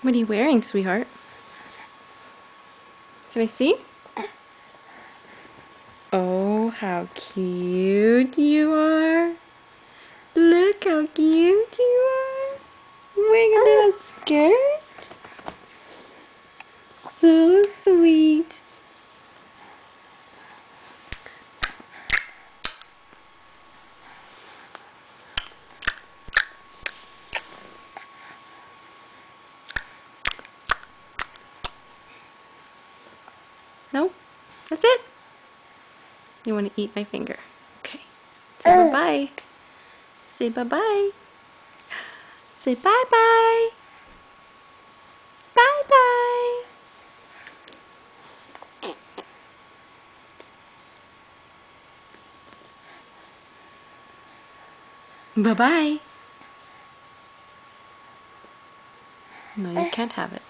What are you wearing, sweetheart? Can I see? Oh, how cute you are. Look how cute you are. Wearing a little skirt. So sweet. No? That's it? You want to eat my finger? Okay. Say bye-bye. Say bye-bye. Say bye-bye. Bye-bye. Bye-bye. No, you can't have it.